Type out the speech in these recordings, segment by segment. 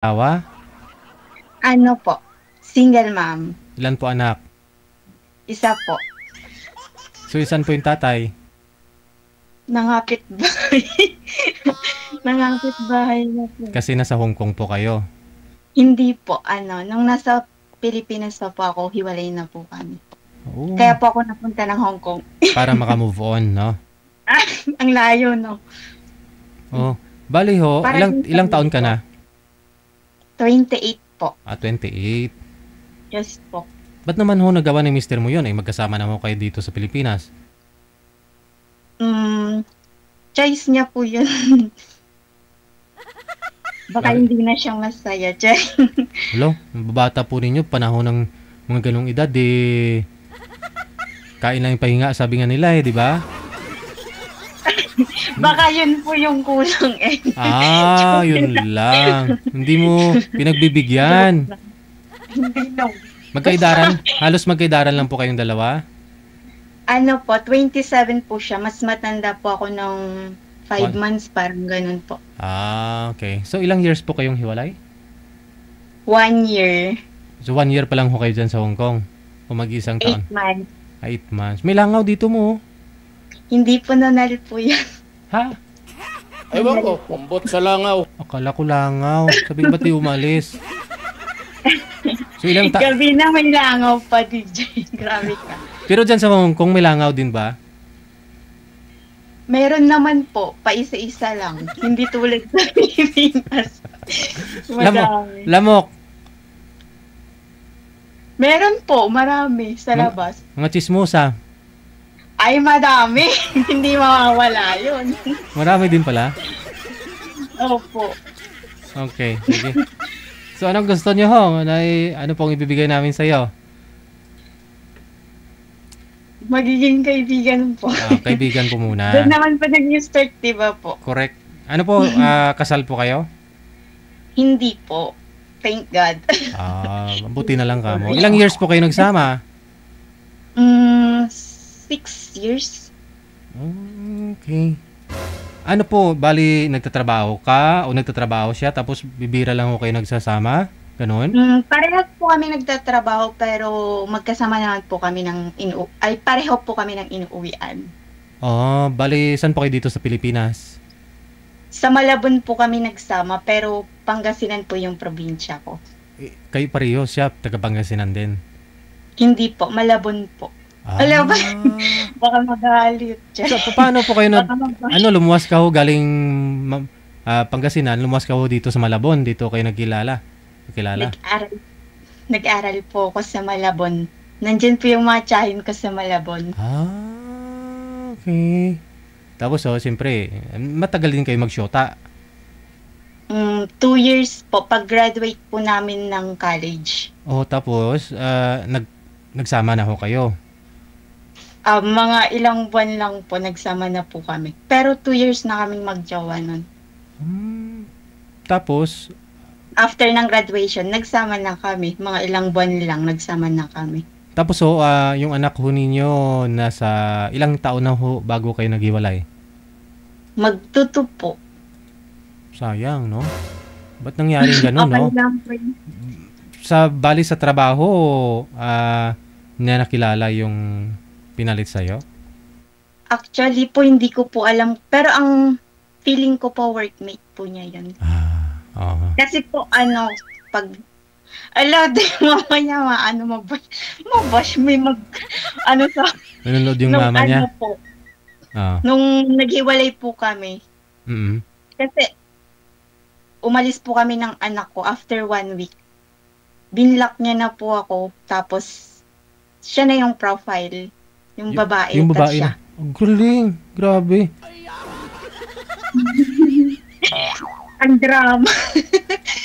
Awa? Ano po, single mom. Ilan po anak? Isa po. So, isan po yung tatay? Nangapit bahay. Nangapit bahay na po. Kasi nasa Hong Kong po kayo. Hindi po, nung nasa Pilipinas pa po ako, hiwalay na po kami. Oo. Kaya po ako napunta ng Hong Kong. Para maka-move on, no? Ang layo, no? Oh. Bali ho, ilang taon ka na? 28 po. 28. Yes po. Ba't naman ho nagawa ni mister mo yun? Magkasama na ho kayo dito sa Pilipinas. Choice niya po yun. Baka hindi na siya masaya. Hello, babata po ninyo, panahon ng mga ganong edad, kain lang yung pahinga, sabi nga nila di ba? Baka yun po yung kulang Yun lang. Hindi mo pinagbibigyan. Hindi no. Halos magkaidaran lang po kayong dalawa? Ano po, 27 po siya. Mas matanda po ako ng 5 months, parang ganun po. Okay. So, ilang years po kayong hiwalay? 1 year. So, 1 year pa lang ho kayo dyan sa Hong Kong? O mag-isang taon? 8 months. 8 months. May langaw dito mo. Hindi po nanal po yan. Ha? Ewan ko, kumbot sa langaw. Akala ko langaw. Sabi ba't di umalis? So, ilang Gabi na may langaw pa, DJ. Grabe ka. Pero dyan sa Hong Kong, may langaw din ba? Meron naman po, pa isa-isa lang. Hindi tulad sa Pilipinas. Lamok. Meron po, marami sa labas. Mga chismosa. Ay, madami. Hindi mawawala yun. Marami din pala? Opo. Okay, sige. So, anong gusto nyo ho? Ano pong ibibigay namin sa'yo? Magiging kaibigan po. Kaibigan po muna. Doon naman pa nag-start, diba po? Correct. Ano po, kasal po kayo? Hindi po. Thank God. Mabuti na lang ka mo. Ilang years po kayo nagsama? 6 years. Okay. Ano po, bali nagtatrabaho ka o nagtatrabaho siya tapos bibira lang ho kayo nagsasama? Ganon? Parehas po kami nagtatrabaho pero magkasama naman po kami pareho po kami ng inuuwian. Bali saan po kayo dito sa Pilipinas? Sa Malabon po kami nagsama pero Pangasinan po yung probinsya ko. Kayo pareho siya, taga Pangasinan din? Hindi po, Malabon po. Malabon? Baka magalit siya. So, paano po kayo lumuwas ka ho galing Pangasinan, lumuwas ka ho dito sa Malabon, dito kayo nagkilala? Nag-aral po ako sa Malabon. Nandyan po yung mga tsahin ko sa Malabon. Okay. Tapos siyempre, matagal din kayo magsyota. 2 years po, pag-graduate po namin ng college. Tapos, nagsama na ho kayo? Mga ilang buwan lang po, nagsama na po kami. Pero 2 years na kaming magjowa nun. Tapos? After ng graduation, nagsama na kami. Mga ilang buwan lang, nagsama na kami. Tapos yung anak ho ninyo, nasa ilang taon na ho bago kayo naghiwalay? Magtuto po. Sayang, no? Ba't nangyari gano'n, no? Okay lang po. Bali sa trabaho, na nakilala yung pinalit sa'yo? Actually po, hindi ko po alam. Pero ang feeling ko po, workmate po niya yun. Kasi po, pag mamaya mabash, may nanonood yung mama niya? Po, nung naghiwalay po kami, kasi umalis po kami ng anak ko after 1 week. Binlock niya na po ako, tapos siya na yung profile. Yung babae. Yung babae na. Ang galing. Grabe. Ang drama.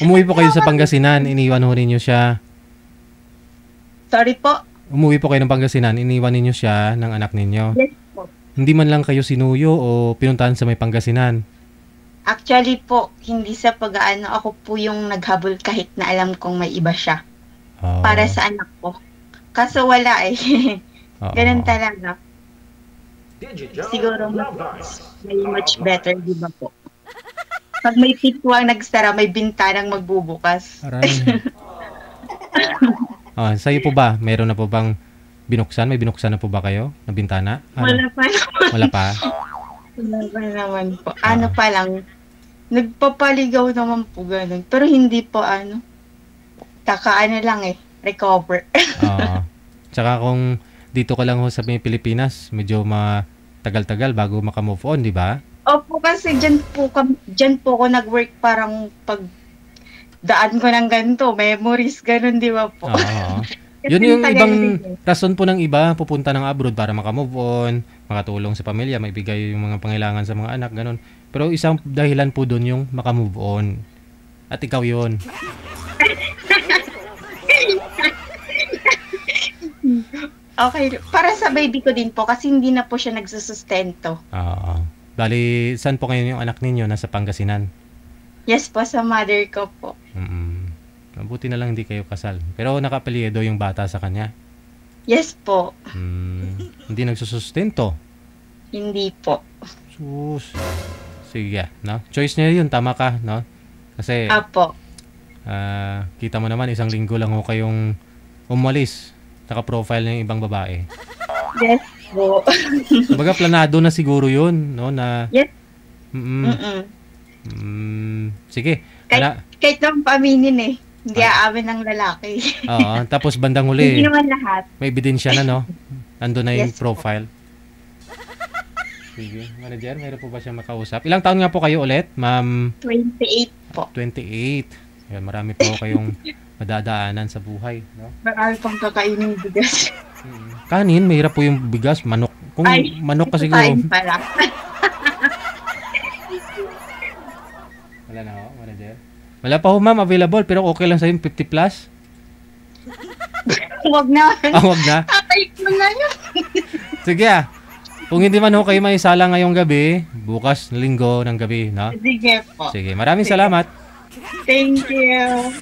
Umuwi po kayo sa Pangasinan. Iniwan ho ninyo siya. Sorry po? Umuwi po kayo ng Pangasinan. Iniwan ninyo siya ng anak ninyo. Yes po. Hindi man lang kayo sinuyo o pinuntahan sa may Pangasinan? Actually po, hindi sa pag-aano. Ako po yung naghabol kahit na alam kong may iba siya. Para sa anak ko. Kaso wala eh. Ganun talaga. Siguro may much better, di ba po? Pag may pintuang nagsara, may bintanang magbubukas. Aray. Sa'yo po ba? Meron na po bang binuksan? May binuksan na po ba kayo na bintana? Wala pa naman. Wala pa? Wala pa naman po. Ano pa lang, nagpapaligaw naman po ganun. Pero hindi po kakaano lang recover. Oo. Tsaka kung dito ka lang ho sa Pilipinas, medyo matagal-tagal bago makamove on, di ba? Opo, kasi dyan po ako nag-work parang pag daan ko ng ganito, memories, ganun, di ba po? Oo. Yun yung ibang rason po ng iba, pupunta ng abroad para makamove on, makatulong sa pamilya, maibigay yung mga pangailangan sa mga anak, ganun. Pero isang dahilan po doon yung makamove on. At ikaw yun. Okay, para sa baby ko din po, kasi hindi na po siya nagsusustento. Oo. Bali, saan po ngayon yung anak ninyo? Nasa Pangasinan? Yes po, sa mother ko po. Mabuti na lang hindi kayo kasal. Pero nakapalyedo yung bata sa kanya? Yes po. Hindi nagsusustento? Hindi po. Sus. Sige, no? Choice niya yun, tama ka, no? Kasi, Apo. kita mo naman, isang linggo lang ho kayong umalis. Naka-profile ng ibang babae. Yes po. Kumbaga, planado na siguro yun, no? Na, yes. Sige. Kahit naman paaminin hindi aamin ng lalaki. Oo, tapos bandang huli. Hindi naman lahat. May ebidensya na, no? Ando na yung Yes, profile. Sige. Manager, mayroon po ba siya makausap? Ilang taon nga po kayo ulit, ma'am? 28 po. 28. Ayan, marami po kayong madadaanan sa buhay, no? Marami pang kakainin bigas. Kanin, mahirap po yung bigas, manok. Kung manok kasi siguro. Pala. Wala na ho, manager. Wala pa ho, ma'am, available, pero okay lang sa'yo, 50 plus? Huwag na. Huwag na? Ay, mo na yun. Sige Kung hindi man ho kayo may sala ngayong gabi, bukas linggo ng gabi, no? Sige po. Sige, maraming salamat. Thank you.